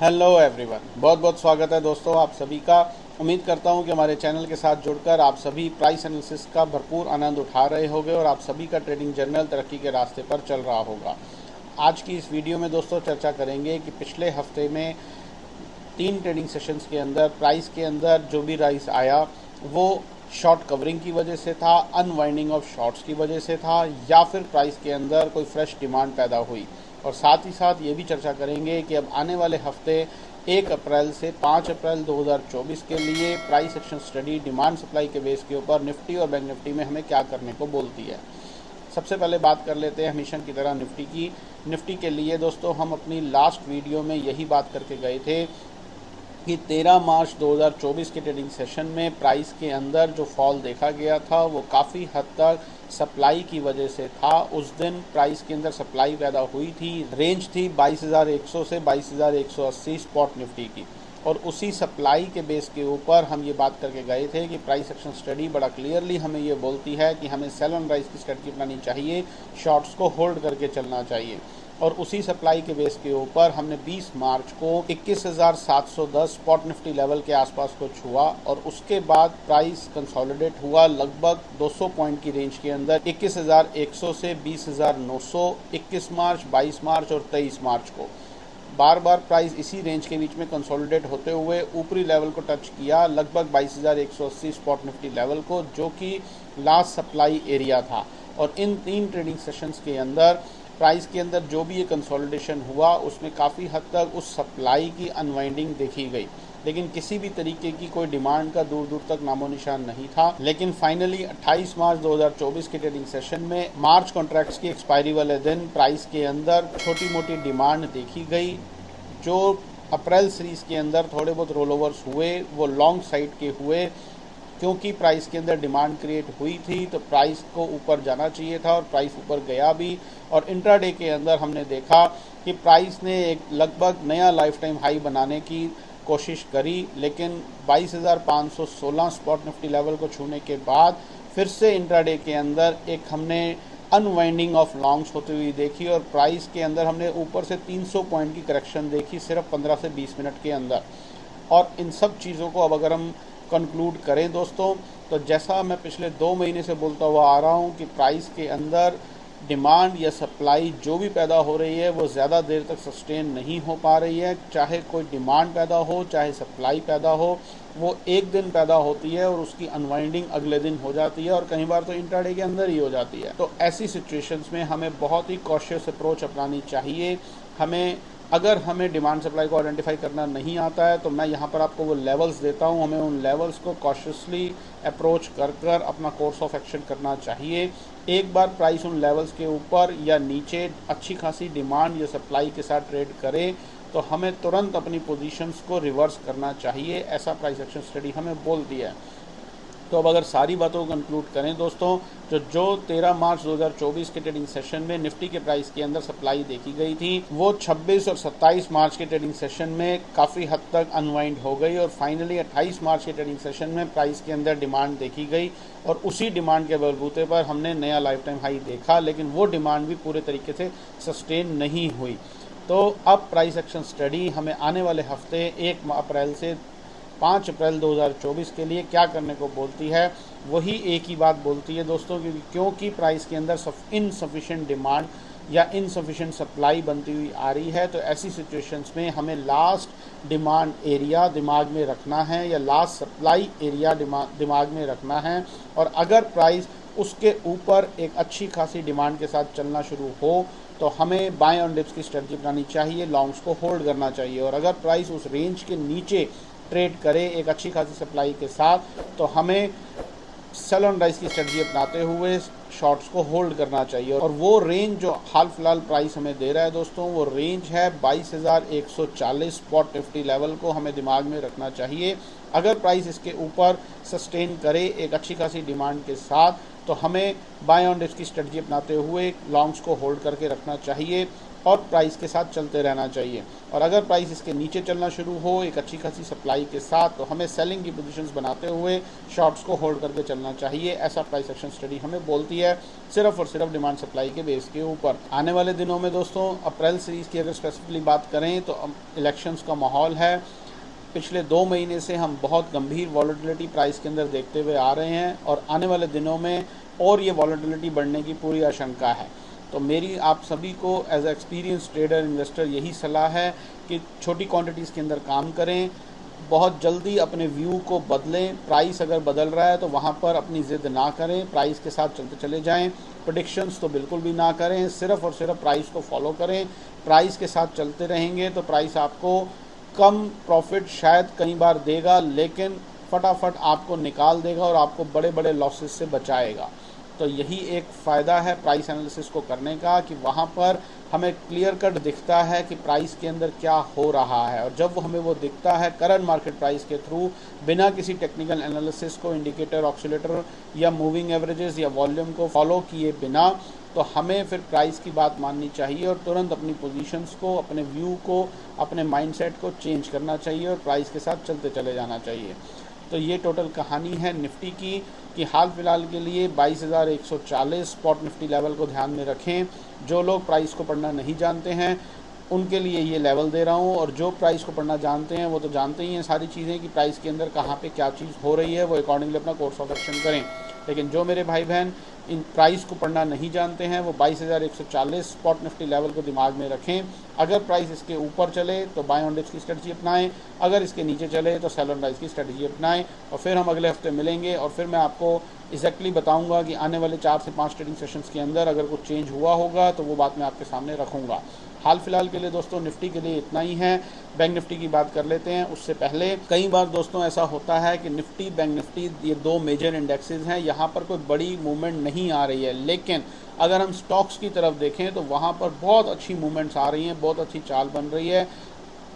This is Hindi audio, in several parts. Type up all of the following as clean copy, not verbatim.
हेलो एवरीवन, बहुत बहुत स्वागत है दोस्तों आप सभी का। उम्मीद करता हूं कि हमारे चैनल के साथ जुड़कर आप सभी प्राइस एनालिसिस का भरपूर आनंद उठा रहे होंगे और आप सभी का ट्रेडिंग जर्नल तरक्की के रास्ते पर चल रहा होगा। आज की इस वीडियो में दोस्तों चर्चा करेंगे कि पिछले हफ्ते में 3 ट्रेडिंग सेशंस के अंदर प्राइस के अंदर जो भी राइज आया वो शॉर्ट कवरिंग की वजह से था, अनवाइंडिंग ऑफ शॉर्ट्स की वजह से था, या फिर प्राइस के अंदर कोई फ्रेश डिमांड पैदा हुई। और साथ ही साथ ये भी चर्चा करेंगे कि अब आने वाले हफ्ते 1 अप्रैल से 5 अप्रैल 2024 के लिए price action study demand supply के बेस के ऊपर निफ्टी और बैंक निफ्टी में हमें क्या करने को बोलती है। सबसे पहले बात कर लेते हैं हमेशा की तरह निफ्टी की। निफ्टी के लिए दोस्तों हम अपनी लास्ट वीडियो में यही बात करके गए थे कि 13 मार्च 2024 के ट्रेडिंग सेशन में प्राइस के अंदर जो फॉल देखा गया था वो काफ़ी हद तक सप्लाई की वजह से था। उस दिन प्राइस के अंदर सप्लाई पैदा हुई थी, रेंज थी 22,100 से 22,180 स्पॉट निफ्टी की, और उसी सप्लाई के बेस के ऊपर हम ये बात करके गए थे कि प्राइस एक्शन स्टडी बड़ा क्लियरली हमें ये बोलती है कि हमें सेल ऑन राइज की स्ट्रेटजी अपनानी चाहिए, शॉर्ट्स को होल्ड करके चलना चाहिए। और उसी सप्लाई के बेस के ऊपर हमने 20 मार्च को 21,710 स्पॉट निफ्टी लेवल के आसपास को छुआ और उसके बाद प्राइस कंसोलिडेट हुआ लगभग 200 पॉइंट की रेंज के अंदर 21,100 से 20,900, 21 मार्च, 22 मार्च और 23 मार्च को बार बार प्राइस इसी रेंज के बीच में कंसोलिडेट होते हुए ऊपरी लेवल को टच किया, लगभग 22,180 स्पॉट निफ्टी लेवल को, जो कि लास्ट सप्लाई एरिया था। और इन 3 ट्रेडिंग सेशंस के अंदर प्राइस के अंदर जो भी ये कंसोलिडेशन हुआ उसमें काफ़ी हद तक उस सप्लाई की अनवाइंडिंग देखी गई, लेकिन किसी भी तरीके की कोई डिमांड का दूर दूर तक नामो निशान नहीं था। लेकिन फाइनली 28 मार्च 2024 के ट्रेडिंग सेशन में मार्च कॉन्ट्रैक्ट्स की एक्सपायरी वाले दिन प्राइस के अंदर छोटी मोटी डिमांड देखी गई। जो अप्रैल सीरीज के अंदर थोड़े बहुत रोल ओवर्स हुए वो लॉन्ग साइड के हुए, क्योंकि प्राइस के अंदर डिमांड क्रिएट हुई थी तो प्राइस को ऊपर जाना चाहिए था और प्राइस ऊपर गया भी। और इंट्राडे के अंदर हमने देखा कि प्राइस ने एक लगभग नया लाइफ टाइम हाई बनाने की कोशिश करी, लेकिन 22,516 स्पॉट निफ्टी लेवल को छूने के बाद फिर से इंट्राडे के अंदर एक हमने अनवाइंडिंग ऑफ लॉन्ग्स होती हुई देखी और प्राइस के अंदर हमने ऊपर से 300 पॉइंट की करेक्शन देखी सिर्फ 15 से 20 मिनट के अंदर। और इन सब चीज़ों को अब अगर हम कंक्लूड करें दोस्तों, तो जैसा मैं पिछले 2 महीने से बोलता हुआ आ रहा हूं कि प्राइस के अंदर डिमांड या सप्लाई जो भी पैदा हो रही है वो ज़्यादा देर तक सस्टेन नहीं हो पा रही है। चाहे कोई डिमांड पैदा हो चाहे सप्लाई पैदा हो, वो एक दिन पैदा होती है और उसकी अनवाइंडिंग अगले दिन हो जाती है और कई बार तो इंट्राडे के अंदर ही हो जाती है। तो ऐसी सिचुएशंस में हमें बहुत ही कॉशियस अप्रोच अपनानी चाहिए। अगर हमें डिमांड सप्लाई को आइडेंटिफाई करना नहीं आता है तो मैं यहाँ पर आपको वो लेवल्स देता हूँ, हमें उन लेवल्स को कॉशियसली अप्रोच कर अपना कोर्स ऑफ एक्शन करना चाहिए। एक बार प्राइस उन लेवल्स के ऊपर या नीचे अच्छी खासी डिमांड या सप्लाई के साथ ट्रेड करे तो हमें तुरंत अपनी पोजीशंस को रिवर्स करना चाहिए, ऐसा प्राइस एक्शन स्टडी हमें बोलती है। तो अब अगर सारी बातों को कंक्लूड करें दोस्तों, जो 13 मार्च 2024 के ट्रेडिंग सेशन में निफ्टी के प्राइस के अंदर सप्लाई देखी गई थी वो 26 और 27 मार्च के ट्रेडिंग सेशन में काफ़ी हद तक अनवाइंड हो गई और फाइनली 28 मार्च के ट्रेडिंग सेशन में प्राइस के अंदर डिमांड देखी गई और उसी डिमांड के बलबूते पर हमने नया लाइफ टाइम हाई देखा, लेकिन वो डिमांड भी पूरे तरीके से सस्टेन नहीं हुई। तो अब प्राइस एक्शन स्टडी हमें आने वाले हफ्ते 1 अप्रैल से 5 अप्रैल 2024 के लिए क्या करने को बोलती है, वही एक ही बात बोलती है दोस्तों, क्योंकि प्राइस के अंदर इनसफिशिएंट डिमांड या इनसफिशिएंट सप्लाई बनती हुई आ रही है। तो ऐसी सिचुएशंस में हमें लास्ट डिमांड एरिया दिमाग में रखना है या लास्ट सप्लाई एरिया दिमाग में रखना है, और अगर प्राइस उसके ऊपर एक अच्छी खासी डिमांड के साथ चलना शुरू हो तो हमें बाय ऑन डिप्स की स्ट्रेटजी बनानी चाहिए, लॉन्ग्स को होल्ड करना चाहिए। और अगर प्राइस उस रेंज के नीचे ट्रेड करे एक अच्छी खासी सप्लाई के साथ तो हमें सेल ऑन राइज की स्ट्रेटजी अपनाते हुए शॉर्ट्स को होल्ड करना चाहिए। और वो रेंज जो हाल फिलहाल प्राइस हमें दे रहा है दोस्तों, वो रेंज है 22,140 स्पॉट निफ्टी लेवल को हमें दिमाग में रखना चाहिए। अगर प्राइस इसके ऊपर सस्टेन करे एक अच्छी खासी डिमांड के साथ तो हमें बाय ऑन डिप्स की स्ट्रेटजी अपनाते हुए लॉन्ग्स को होल्ड करके रखना चाहिए। और प्राइस के साथ चलते रहना चाहिए। और अगर प्राइस इसके नीचे चलना शुरू हो एक अच्छी खासी सप्लाई के साथ, तो हमें सेलिंग की पोजीशंस बनाते हुए शॉर्ट्स को होल्ड करके चलना चाहिए। ऐसा प्राइस एक्शन स्टडी हमें बोलती है, सिर्फ और सिर्फ डिमांड सप्लाई के बेस के ऊपर। आने वाले दिनों में दोस्तों अप्रैल सीरीज़ की अगर स्पेसिफिकली बात करें तो इलेक्शंस का माहौल है। पिछले 2 महीने से हम बहुत गंभीर वॉलेटिलिटी प्राइस के अंदर देखते हुए आ रहे हैं और आने वाले दिनों में और ये वॉलेटिलिटी बढ़ने की पूरी आशंका है। तो मेरी आप सभी को as a experience trader investor यही सलाह है कि छोटी क्वांटिटीज़ के अंदर काम करें, बहुत जल्दी अपने व्यू को बदलें। प्राइस अगर बदल रहा है तो वहाँ पर अपनी ज़िद ना करें, प्राइस के साथ चलते चले जाएं। प्रेडिक्शंस तो बिल्कुल भी ना करें, सिर्फ और सिर्फ प्राइस को फॉलो करें। प्राइस के साथ चलते रहेंगे तो प्राइस आपको कम प्रॉफिट शायद कई बार देगा, लेकिन फटाफट आपको निकाल देगा और आपको बड़े बड़े लॉसेस से बचाएगा। तो यही एक फ़ायदा है प्राइस एनालिसिस को करने का कि वहाँ पर हमें क्लियर कट दिखता है कि प्राइस के अंदर क्या हो रहा है। और जब हमें वो दिखता है करंट मार्केट प्राइस के थ्रू, बिना किसी टेक्निकल एनालिसिस को, इंडिकेटर, ऑक्सीलेटर या मूविंग एवरेजेस या वॉल्यूम को फॉलो किए बिना, तो हमें फिर प्राइस की बात माननी चाहिए और तुरंत अपनी पोजीशंस को, अपने व्यू को, अपने माइंडसेट को चेंज करना चाहिए और प्राइस के साथ चलते चले जाना चाहिए। तो ये टोटल कहानी है निफ्टी की कि हाल फिलहाल के लिए 22,140 स्पॉट निफ्टी लेवल को ध्यान में रखें। जो लोग प्राइस को पढ़ना नहीं जानते हैं उनके लिए ये लेवल दे रहा हूँ, और जो प्राइस को पढ़ना जानते हैं वो तो जानते ही हैं सारी चीज़ें कि प्राइस के अंदर कहाँ पे क्या चीज़ हो रही है, वो अकॉर्डिंगली अपना कोर्स ऑफ एक्शन करें। लेकिन जो मेरे भाई बहन इन प्राइस को पढ़ना नहीं जानते हैं वो 22,140 स्पॉट निफ्टी लेवल को दिमाग में रखें। अगर प्राइस इसके ऊपर चले तो बाय ऑन डिप्स की स्ट्रेटजी अपनाएं, अगर इसके नीचे चले तो सेल ऑन राइज की स्ट्रेटजी अपनाएं। और फिर हम अगले हफ्ते मिलेंगे और फिर मैं आपको एग्जैक्टली बताऊंगा कि आने वाले 4 से 5 ट्रेडिंग सेशंस के अंदर अगर कुछ चेंज हुआ होगा तो वो बात मैं आपके सामने रखूँगा। हाल फिलहाल के लिए दोस्तों निफ्टी के लिए इतना ही है। बैंक निफ्टी की बात कर लेते हैं। उससे पहले कई बार दोस्तों ऐसा होता है कि निफ्टी, बैंक निफ्टी ये 2 मेजर इंडेक्सेस हैं, यहाँ पर कोई बड़ी मूवमेंट नहीं आ रही है। लेकिन अगर हम स्टॉक्स की तरफ देखें तो वहाँ पर बहुत अच्छी मूवमेंट्स आ रही हैं, बहुत अच्छी चाल बन रही है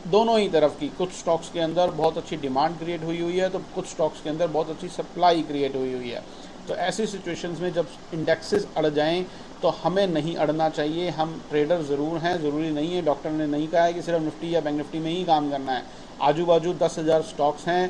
दोनों ही तरफ की। कुछ स्टॉक्स के अंदर बहुत अच्छी डिमांड क्रिएट हुई हुई है तो कुछ स्टॉक्स के अंदर बहुत अच्छी सप्लाई क्रिएट हुई हुई है। तो ऐसी सिचुएशंस में जब इंडेक्सेस अड़ जाएं तो हमें नहीं अड़ना चाहिए। हम ट्रेडर ज़रूर हैं, ज़रूरी नहीं है, डॉक्टर ने नहीं कहा है कि सिर्फ निफ्टी या बैंक निफ्टी में ही काम करना है। आजू बाजू 10,000 स्टॉक्स हैं,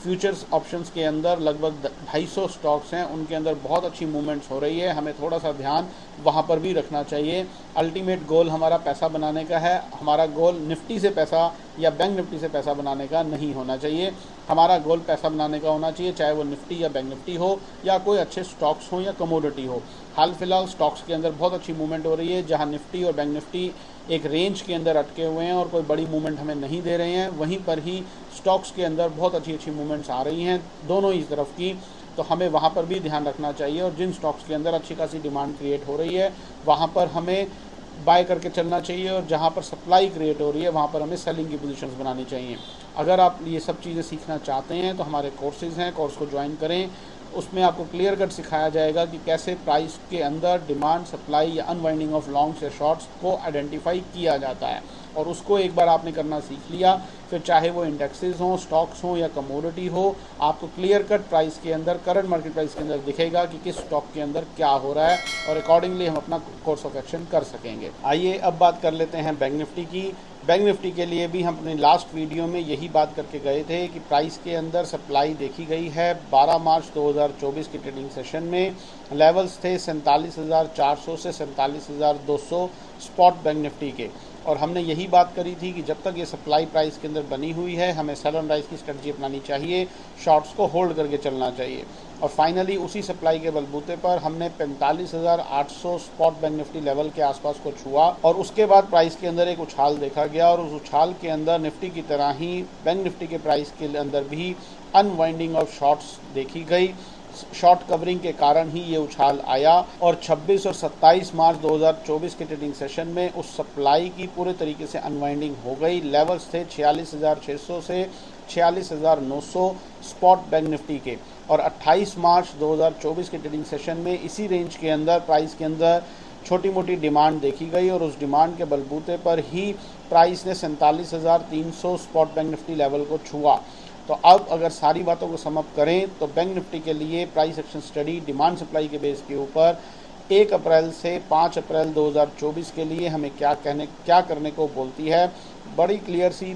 फ्यूचर्स ऑप्शंस के अंदर लगभग 250 स्टॉक्स हैं, उनके अंदर बहुत अच्छी मूवमेंट्स हो रही है। हमें थोड़ा सा ध्यान वहाँ पर भी रखना चाहिए। अल्टीमेट गोल हमारा पैसा बनाने का है, हमारा गोल निफ्टी से पैसा या बैंक निफ्टी से पैसा बनाने का नहीं होना चाहिए। हमारा गोल पैसा बनाने का होना चाहिए, चाहे वो निफ्टी या बैंक निफ्टी हो या कोई अच्छे स्टॉक्स हो या कमोडिटी हो। हाल फिलहाल स्टॉक्स के अंदर बहुत अच्छी मूवमेंट हो रही है, जहाँ निफ्टी और बैंक निफ्टी एक रेंज के अंदर अटके हुए हैं और कोई बड़ी मूवमेंट हमें नहीं दे रहे हैं। वहीं पर ही स्टॉक्स के अंदर बहुत अच्छी अच्छी मूवमेंट्स आ रही हैं दोनों ही तरफ की, तो हमें वहाँ पर भी ध्यान रखना चाहिए। और जिन स्टॉक्स के अंदर अच्छी खासी डिमांड क्रिएट हो रही है वहाँ पर हमें बाय करके चलना चाहिए, और जहाँ पर सप्लाई क्रिएट हो रही है वहाँ पर हमें सेलिंग की पोजीशंस बनानी चाहिए। अगर आप ये सब चीज़ें सीखना चाहते हैं तो हमारे कोर्सेज़ हैं, कोर्स को ज्वाइन करें। उसमें आपको क्लियर कट सिखाया जाएगा कि कैसे प्राइस के अंदर डिमांड, सप्लाई या अनवाइंडिंग ऑफ लॉन्ग्स या शॉर्ट्स को आइडेंटिफाई किया जाता है। और उसको एक बार आपने करना सीख लिया, फिर चाहे वो इंडेक्सेस हों, स्टॉक्स हों या कमोडिटी हो, आपको क्लियर कट प्राइस के अंदर, करंट मार्केट प्राइस के अंदर दिखेगा कि किस स्टॉक के अंदर क्या हो रहा है, और अकॉर्डिंगली हम अपना कोर्स ऑफ एक्शन कर सकेंगे। आइए अब बात कर लेते हैं बैंक निफ्टी की। बैंक निफ्टी के लिए भी हम अपने लास्ट वीडियो में यही बात करके गए थे कि प्राइस के अंदर सप्लाई देखी गई है। 12 मार्च 2024 की ट्रेडिंग सेशन में लेवल्स थे 47,400 से 47,200 स्पॉट बैंक निफ्टी के, और हमने यही बात करी थी कि जब तक ये सप्लाई प्राइस के अंदर बनी हुई है हमें सेल ऑन राइज की स्ट्रेटजी अपनानी चाहिए, शॉर्ट्स को होल्ड करके चलना चाहिए। और फाइनली उसी सप्लाई के बलबूते पर हमने 45,800 स्पॉट बैंक निफ्टी लेवल के आसपास को छुआ, और उसके बाद प्राइस के अंदर एक उछाल देखा गया, और उस उछाल के अंदर निफ्टी की तरह ही बैंक निफ्टी के प्राइस के अंदर भी अनवाइंडिंग ऑफ शॉर्ट्स देखी गई। शॉर्ट कवरिंग के कारण ही ये उछाल आया, और 26 और 27 मार्च 2024 के ट्रेडिंग सेशन में उस सप्लाई की पूरे तरीके से अनवाइंडिंग हो गई। लेवल्स थे 46,600 से 46,900 स्पॉट बैंक निफ्टी के, और 28 मार्च 2024 के ट्रेडिंग सेशन में इसी रेंज के अंदर प्राइस के अंदर छोटी मोटी डिमांड देखी गई, और उस डिमांड के बलबूते पर ही प्राइस ने 47,300 स्पॉट बैंक निफ्टी लेवल को छुआ। तो अब अगर सारी बातों को सम अप करें तो बैंक निफ्टी के लिए price action study demand supply के बेस के ऊपर 1 अप्रैल से 5 अप्रैल 2024 के लिए हमें क्या करने को बोलती है। बड़ी क्लियर सी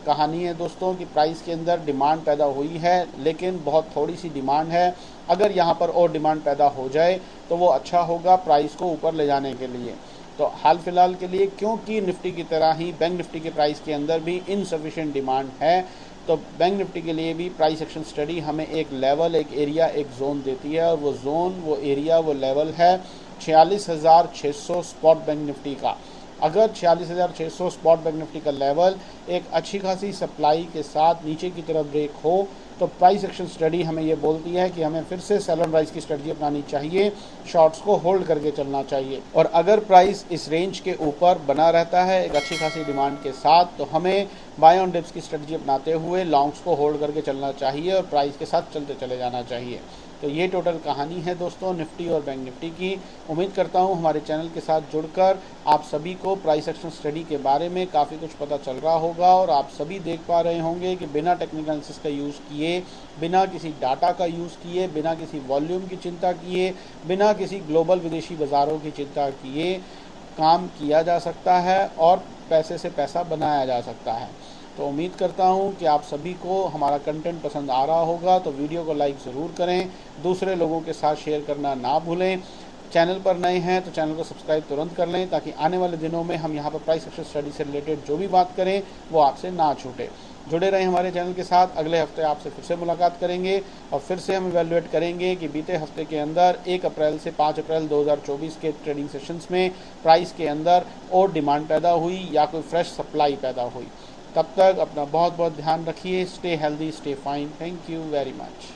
कहानी है दोस्तों कि प्राइस के अंदर डिमांड पैदा हुई है, लेकिन बहुत थोड़ी सी डिमांड है। अगर यहाँ पर और डिमांड पैदा हो जाए तो वो अच्छा होगा प्राइस को ऊपर ले जाने के लिए। तो हाल फिलहाल के लिए, क्योंकि निफ्टी की तरह ही बैंक निफ्टी के प्राइस के अंदर भी इनसफिशिएंट डिमांड है, तो बैंक निफ्टी के लिए भी प्राइस एक्शन स्टडी हमें एक लेवल, एक एरिया, एक जोन देती है, और वो जोन, वो एरिया, वो लेवल है 46,600 स्पॉट बैंक निफ्टी का। अगर 46,600 स्पॉट बैंक निफ्टी का लेवल एक अच्छी खासी सप्लाई के साथ नीचे की तरफ ब्रेक हो, तो प्राइस एक्शन स्टडी हमें ये बोलती है कि हमें फिर से सेल एंड राइज की स्ट्रेटजी अपनानी चाहिए, शॉर्ट्स को होल्ड करके चलना चाहिए। और अगर प्राइस इस रेंज के ऊपर बना रहता है एक अच्छी खासी डिमांड के साथ, तो हमें बाय ऑन डिप्स की स्ट्रेटजी अपनाते हुए लॉन्ग्स को होल्ड करके चलना चाहिए और प्राइस के साथ चलते चले जाना चाहिए। तो ये टोटल कहानी है दोस्तों निफ्टी और बैंक निफ्टी की। उम्मीद करता हूँ हमारे चैनल के साथ जुड़कर आप सभी को प्राइस एक्शन स्टडी के बारे में काफ़ी कुछ पता चल रहा होगा, और आप सभी देख पा रहे होंगे कि बिना टेक्निकल एनालिसिस का यूज़ किए, बिना किसी डाटा का यूज़ किए, बिना किसी वॉल्यूम की चिंता किए, बिना किसी ग्लोबल विदेशी बाज़ारों की चिंता किए काम किया जा सकता है और पैसे से पैसा बनाया जा सकता है। तो उम्मीद करता हूँ कि आप सभी को हमारा कंटेंट पसंद आ रहा होगा। तो वीडियो को लाइक ज़रूर करें, दूसरे लोगों के साथ शेयर करना ना भूलें। चैनल पर नए हैं तो चैनल को सब्सक्राइब तुरंत कर लें, ताकि आने वाले दिनों में हम यहाँ पर प्राइस एक्शन स्टडी से रिलेटेड जो भी बात करें वो आपसे ना छूटे। जुड़े रहें हमारे चैनल के साथ। अगले हफ्ते आपसे फिर से मुलाकात करेंगे और फिर से हम इवैल्यूएट करेंगे कि बीते हफ्ते के अंदर 1 अप्रैल से 5 अप्रैल 2024 के ट्रेडिंग सेशंस में प्राइस के अंदर और डिमांड पैदा हुई या कोई फ्रेश सप्लाई पैदा हुई। तब तक अपना बहुत बहुत ध्यान रखिए। Stay healthy, stay fine. Thank you very much.